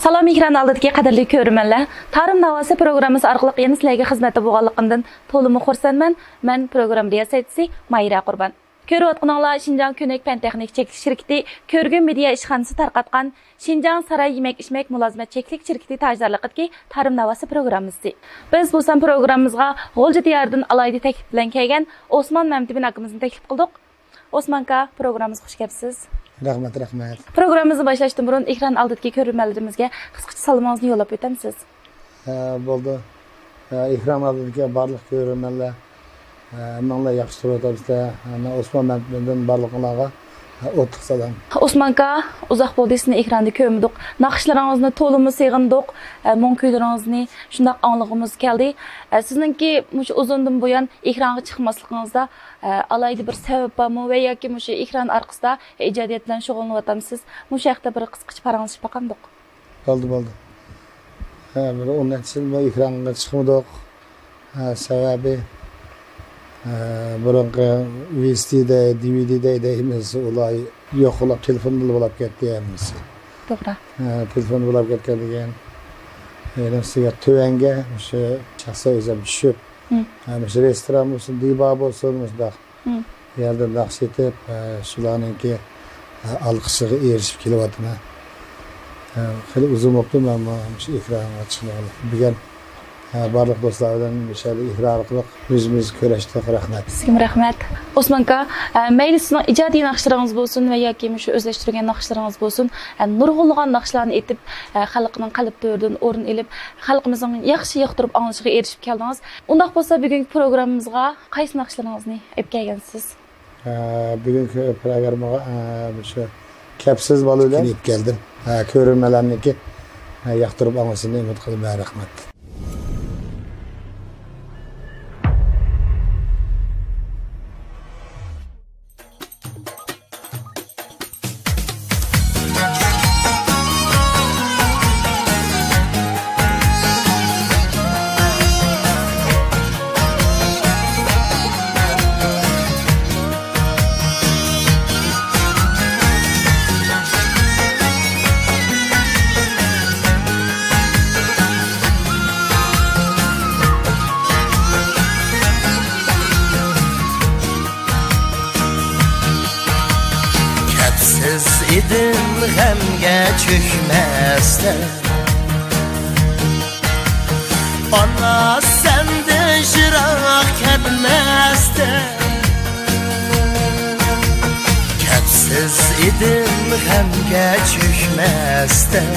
Salam ekran aldidagi qadrli ko'rmanlar. Tarım Navasi programmasi orqali yana sizlarga xizmatda bo'lganligimdan to'liq xursandman. Men program riyosatchisi Mayra Qurban. Ko'rayotganinglar Şinjan Ko'nak Pan-texnik cheklik shirkati Ko'rgün media ishxonasi tarqatgan Şinjan Saray yemek-ichmak mulozimat cheklik shirkati tajdarliqidagi Tarım Navasi programmasi. Biz bu san programmamizga G'o'lja diyardan alayda taklif bilan kelgan Osman Mamtibin akamizni taklif qildik. Osman aka, programmamizga xush kelibsiz. Rahmat. Programmamizni boshlashdan burun ekran oldidagi ko'rganlarimizga qisqacha salomingizni yo'llab o'tamsiz. Bo'ldi. Ekran oldidagi barliq ko'rganlar menga yaxshi ko'ryapsizlar. Osman Mamtibindan barliqlarga o'ttiq salom. Osman aka, uzoq bo'ldi sizni ekranda ko'rmadik. Naqshlaringizni to'liq seg'indik. Monkuylaringizni shundoq anglag'imiz keldi. Sizningki mush uzundan buyon ekranga chiqmasligingizda alayda bir sabab bormi va yoki mush ekran orqasida ijodiyat bilan shug'ullanyapsiz? Mush haqda bir qisqacha paranglashib baqandik. Bo'ldi. Bir 10 yil bu ekranga chiqmadik. Sababi burungi VCD, DVD deymiz, ular yo'qolib telefonda bo'lib ketdi deymiz. To'g'ri. Telefon bo'lib ketgan. Yana sizga tuvanga o'sha shaxsiy o'zim tushib, o'sha restoran bo'lsin, diba bo'lsin, o'sha yerda naqsh etib, shularningki alqishiga erishib kelyapman. Xeyli uzun bo'ldi men shu ekranga chiqmadim. Bugun barliq do'stlar bilan o'sha ekran orqali o'zimiz ko'rishdik. Rahmat. Sizga rahmat. Osman aka, mayli sizning ijodiy naqshlaringiz bo'lsin va yoki shu o'zlashtirgan naqshlaringiz bo'lsin, nurg'unlagan naqshlarni etib, xalqning qalb to'ridan o'rin olib, xalqimizning yaxshi yoqtirib anglashiga erishib keldingiz. Undaq bo'lsa, bugungi programmamizga qaysi naqshlaringizni olib kelgansiz? Bugungi programmaga shu kapsiz bolalar olib keldim. Ko'rmalarniki yoqtirib anglashini umid qilaman. Rahmat. İdim g'amga cho'kmasdan ona sendan yiroq ketmasdan kapsiz idim g'amga cho'kmasdan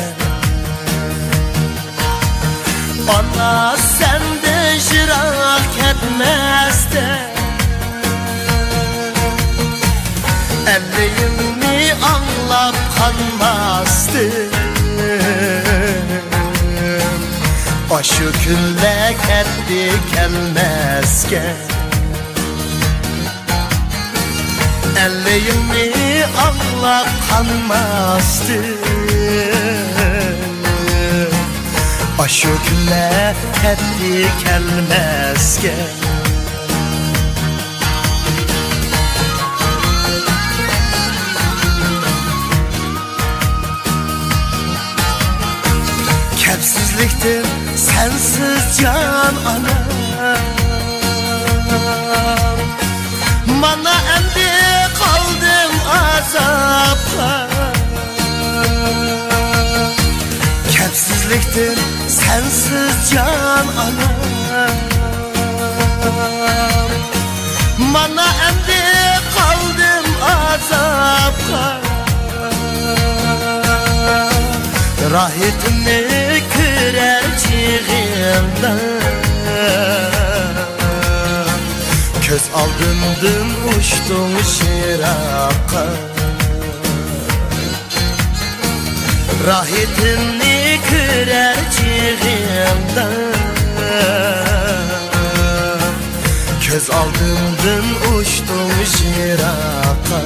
ona sendan yiroq ketmasdan ellerimni anlap kalmazdım. O şu günle kendi gelmezken ellerimni anlap kalmazdım. O şu günle kendi gelmezken Kapsizliktir sensiz can anam, bana endi kaldım azapla. Kapsizliktir sensiz can anam, bana endi kaldım azapla. Rahitimni ko'rarchig'imda ko'z oldimdan uchding shiroqqa. Rahitimni ko'rarchig'imda ko'z oldimdan uchding shiroqqa.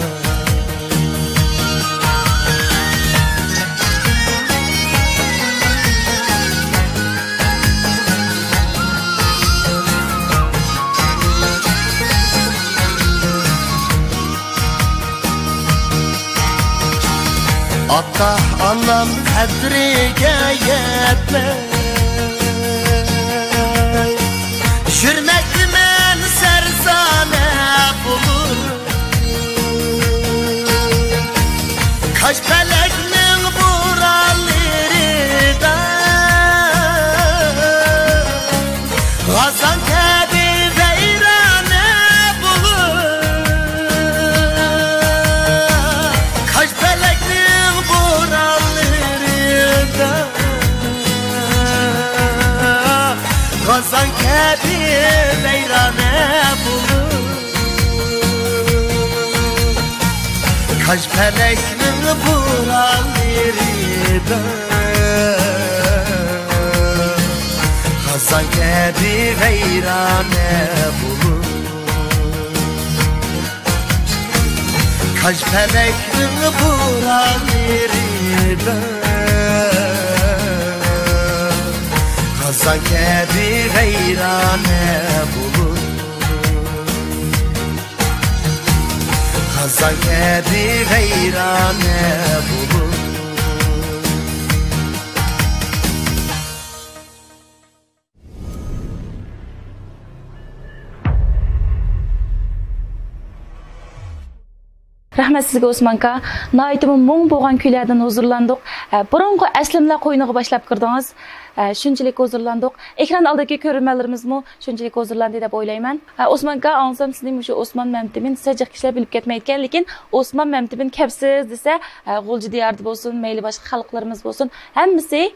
Ata anlam kadriga yetmey Jürmeklimen serzane bulur Kaç peleknin buralarında Gazan kedi veyrane bulur Kaç peleknin buralarında Gazan kedi veyrane bulur Kaç peleknin buralarında Gazan kedi veyrane bulur Kaç peleknin buralarında Gazan kedi veyrane bulur Gazan kedi veyrane bulur Rahmet sizge Osmanka. Naytımın mung boğan köylerden huzurlandık. Burungu əslimler koyunuğu başlap kırdınız. Şunçilik huzurlandık. Ekran aldaki görünmelerimiz mi şunçilik huzurlandı dep oylayman. Osmanka ansam sizin şu Osman Memtimin sacık kişiler bilip ketmeyken lekin Osman Memtimin kepsiz dese Gulcu diyardı bolsun, meyli başka halklarımız bolsun. Hemmisi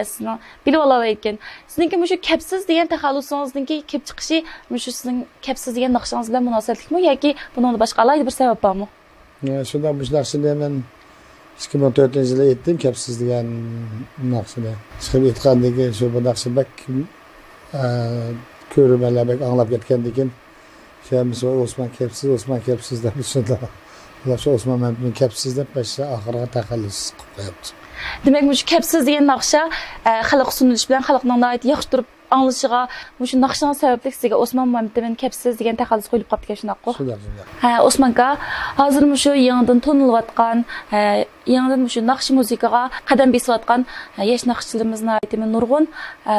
sizin bilip alalayken. Sizinki şu kepsiz diyen taxallusunuzunki kep çıkışı şu sizin kepsiz diyen nakşanız bilen münasebetlik mi yoki bunun başka alaydı bir sebep var mı? Şundan bu nakşını ben 2014 yılı ettim kepsiz diyen nakşını. Çıkıp etkandaki şu bu nakşı bek körümeler bek anlap ketkendikin. Şeyimiz Osman kepsiz de şunda. Şu Osman Memtimin kepsiz de başta ahırga taxallus yaptı. Demek bu kepsiz diyen nakşa halk sunuluş bilen halkның ait yaxşı durup anlaşığa şu nakşanın sebeplik sizge Osman Memtimin kepsiz diyen taxallus koyup qaptı keşinaq qo. Osmanka hazır şu yandan tonulup atqan, yandan şu nakşı muzikaga qadam besip atqan yaş nakşçılarımızın aitimin nurgun.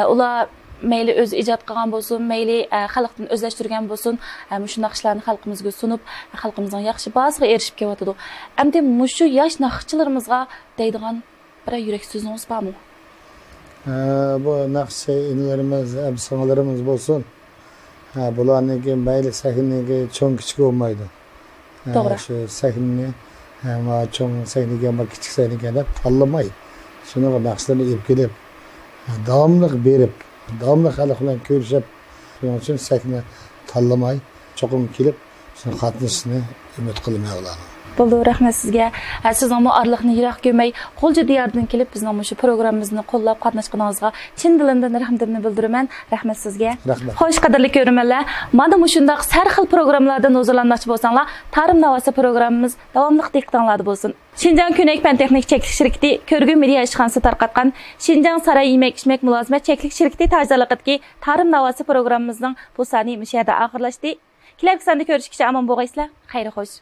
Ular meyli öz icad qilgan bo'lsin, meyli xalqdan özləşdirgan bo'lsin, şu nakşlarni xalqimizga sunup, xalqimizning yaxshi bahosiga erishib kelyotdi. Endi şu yaş nakşçılarımızga deydigan bir yürek sözünüz bormi? Bu nakşı inlerimiz, emsanalarımız bo'lsin. Bularniki meyli sahneki çoğun küçük olmaydı. Doğru. Şu sahneni ama çoğun sahneki ama küçük sahneki de tanlamayı. Şunu nakşlarını ip gelip davamlıq berip Davamlı xalq bilan görüşüp, şunun için sahne tanlamay, çoğun kelip, şunun qatnashishni umid qilmay ularni. Bo'ldi, rahmat sizga. Sizning bu arliqni yiroq ko'may, Qo'lja diyardan kelib bizning shu programmamizni qo'llab qatnashganingizga chin dilimdan rahmatimni bildiraman. Rahmat sizga. Rahmat. Xo'sh, qadrli ko'ruvchilar, mana shundaq har xil programmalardan huzurlanmoqchi bo'lsanglar, Tarim Navosi programmamiz davomli diqqatinglarda bo'lsin. Şinjan Könek Pentexnik Çeklik Şirketi Körgün Media İşxanası tarqatqan Şinjan Saray Yemek-İçmek Mülazimet Çeklik Şirketi tajdalıqıdaki Tarim Navosi programmamizning bu sani müşahada axırlaşdı. Kelarki sanda ko'rishguncha omon bo'lgaysizlar. Xayr xo'sh.